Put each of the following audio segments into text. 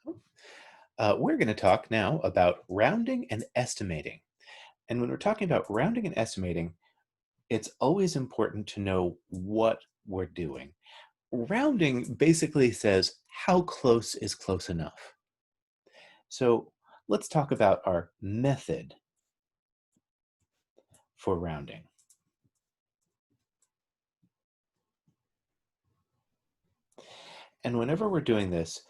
We're going to talk now about rounding and estimating. And when we're talking about rounding and estimating, it's always important to know what we're doing. Rounding basically says how close is close enough. So let's talk about our method for rounding. And whenever we're doing this,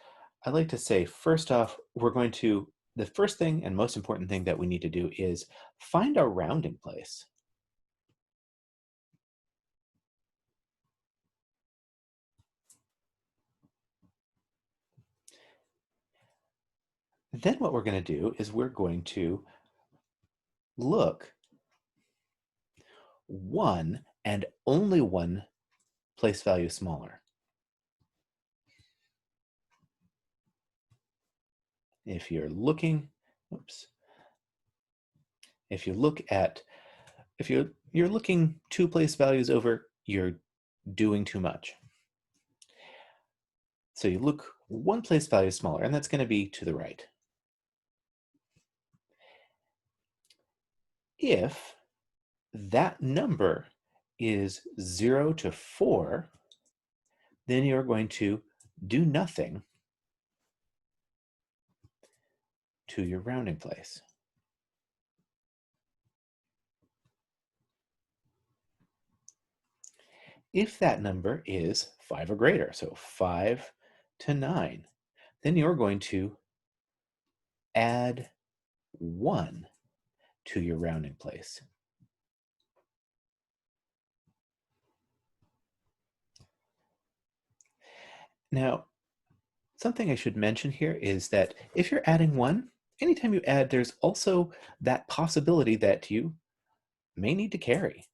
I like to say, first off, the first thing and most important thing that we need to do is find our rounding place. Then what we're going to do is we're going to look one and only one place value smaller. If you're looking, oops, if you look at, if you're looking two place values over, you're doing too much. So you look one place value smaller, and that's going to be to the right. If that number is 0 to 4, then you're going to do nothing to your rounding place. If that number is 5 or greater, so 5 to 9, then you're going to add 1 to your rounding place. Now, something I should mention here is that if you're adding 1, anytime you add, there's also that possibility that you may need to carry.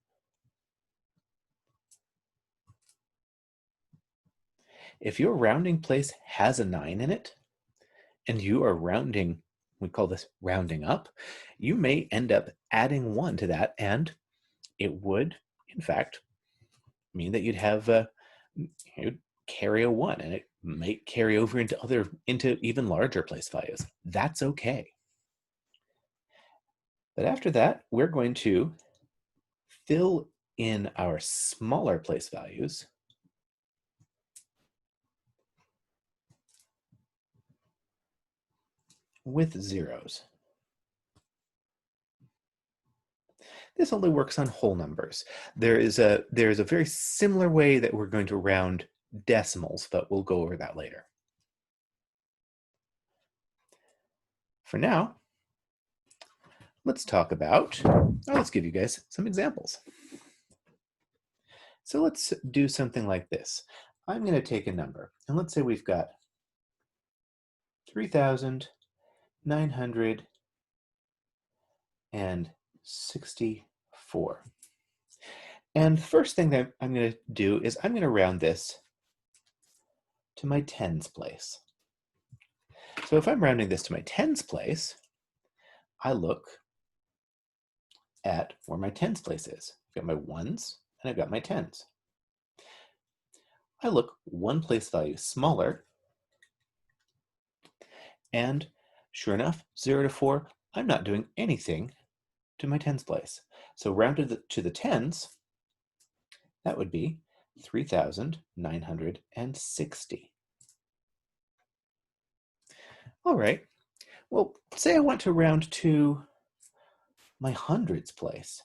If your rounding place has a 9 in it, and you are rounding, we call this rounding up, you may end up adding 1 to that, and it would, in fact, mean that you'd carry a 1, and it might carry over into even larger place values. That's okay. But after that, we're going to fill in our smaller place values with zeros. This only works on whole numbers. There is a very similar way that we're going to round decimals, but we'll go over that later. For now, let's let's give you guys some examples. So let's do something like this. I'm going to take a number, and let's say we've got 3,964. And the first thing that I'm going to do is I'm going to round this to my tens place. So if I'm rounding this to my tens place, I look at where my tens place is. I've got my ones and I've got my tens. I look one place value smaller, and sure enough, 0 to 4, I'm not doing anything to my tens place. So rounded to the tens, that would be 3,960. All right, well, say I want to round to my hundreds place.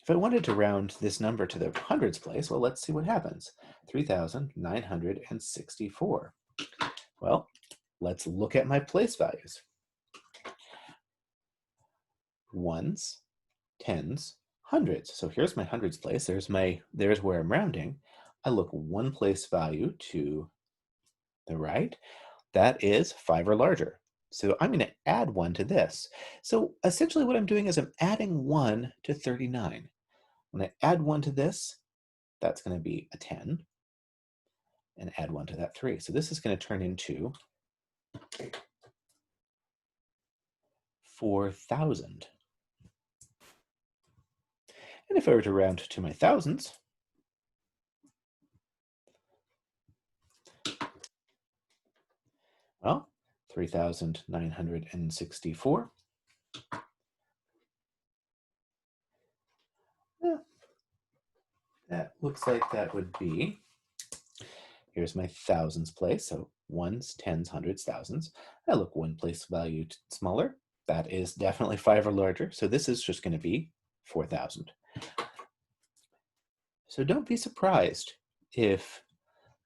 If I wanted to round this number to the hundreds place, well, let's see what happens. 3,964. Well, let's look at my place values. Ones, tens, hundreds. So here's my hundreds place. There's where I'm rounding. I look one place value to the right. That is 5 or larger. So I'm going to add 1 to this. So essentially what I'm doing is I'm adding 1 to 39. When I add 1 to this, that's going to be a 10. And add 1 to that 3. So this is going to turn into 4,000. And if I were to round to my thousands, 3,964. Yeah, that looks like that would be, here's my thousands place, so ones, tens, hundreds, thousands. I look one place value smaller. That is definitely 5 or larger, so this is just going to be 4,000. So don't be surprised if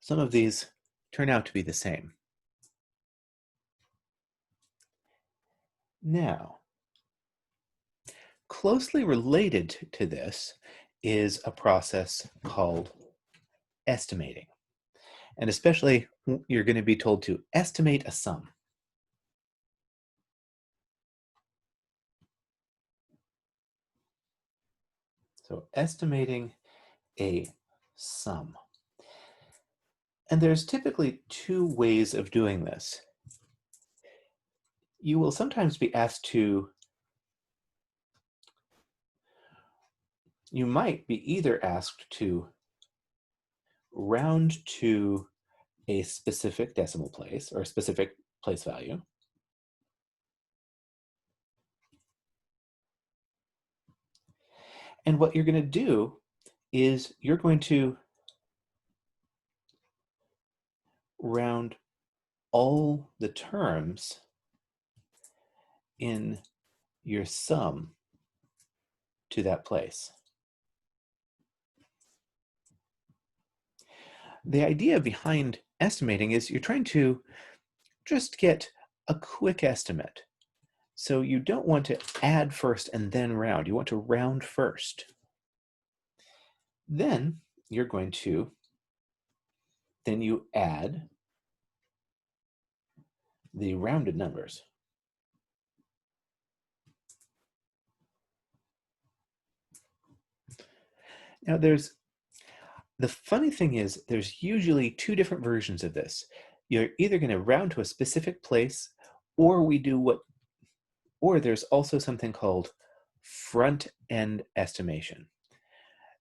some of these turn out to be the same. Now, closely related to this is a process called estimating. And especially, you're going to be told to estimate a sum. So estimating a sum. And there's typically two ways of doing this. You will sometimes be asked to, you might be either asked to round to a specific decimal place or a specific place value, and what you're going to do is you're going to round all the terms in your sum to that place. The idea behind estimating is you're trying to just get a quick estimate. So you don't want to add first and then round. You want to round first. Then you're going to, then you add the rounded numbers. Now the funny thing is there's usually two different versions of this. You're either going to round to a specific place, or or there's also something called front-end estimation.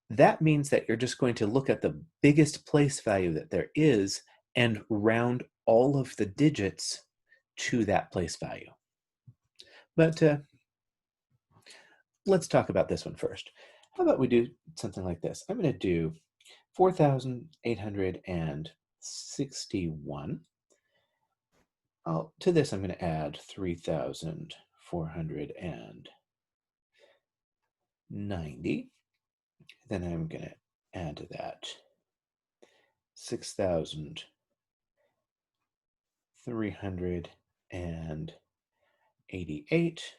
That means that you're just going to look at the biggest place value that there is and round all of the digits to that place value. But let's talk about this one first. How about we do something like this? I'm going to do 4,861. To this, I'm going to add 3,490. Then I'm going to add to that 6,388.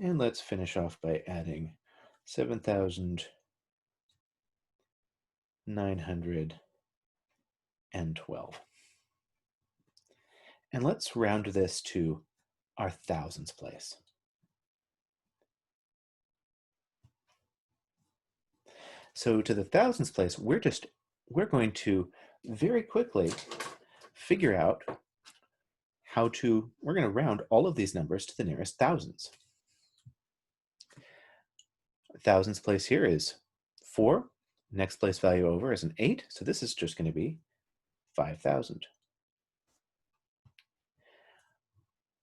And let's finish off by adding 7,912. And let's round this to our thousands place. So to the thousands place, we're going to very quickly figure out we're going to round all of these numbers to the nearest thousands. Thousands place here is 4. Next place value over is an 8. So this is just going to be 5,000.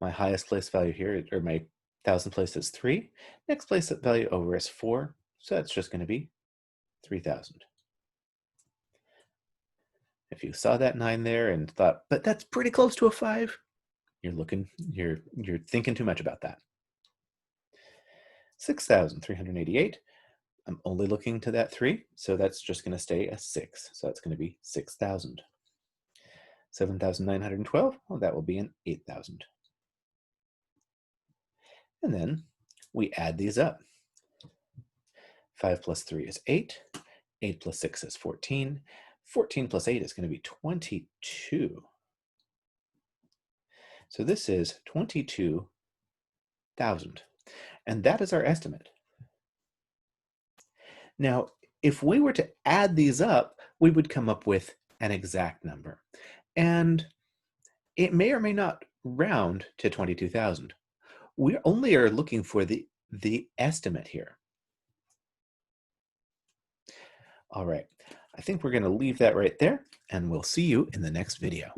My highest place value here, or my thousand place, is 3. Next place value over is 4. So that's just going to be 3,000. If you saw that 9 there and thought, but that's pretty close to a 5, you're thinking too much about that. 6,388. I'm only looking to that 3, so that's just going to stay a 6. So that's going to be 6,000. 7,912, well, that will be an 8,000. And then we add these up. 5 plus 3 is 8. 8 plus 6 is 14. 14 plus 8 is going to be 22. So this is 22,000. And that is our estimate. Now, if we were to add these up, we would come up with an exact number. And it may or may not round to 22,000. We only are looking for the estimate here. All right, I think we're going to leave that right there, and we'll see you in the next video.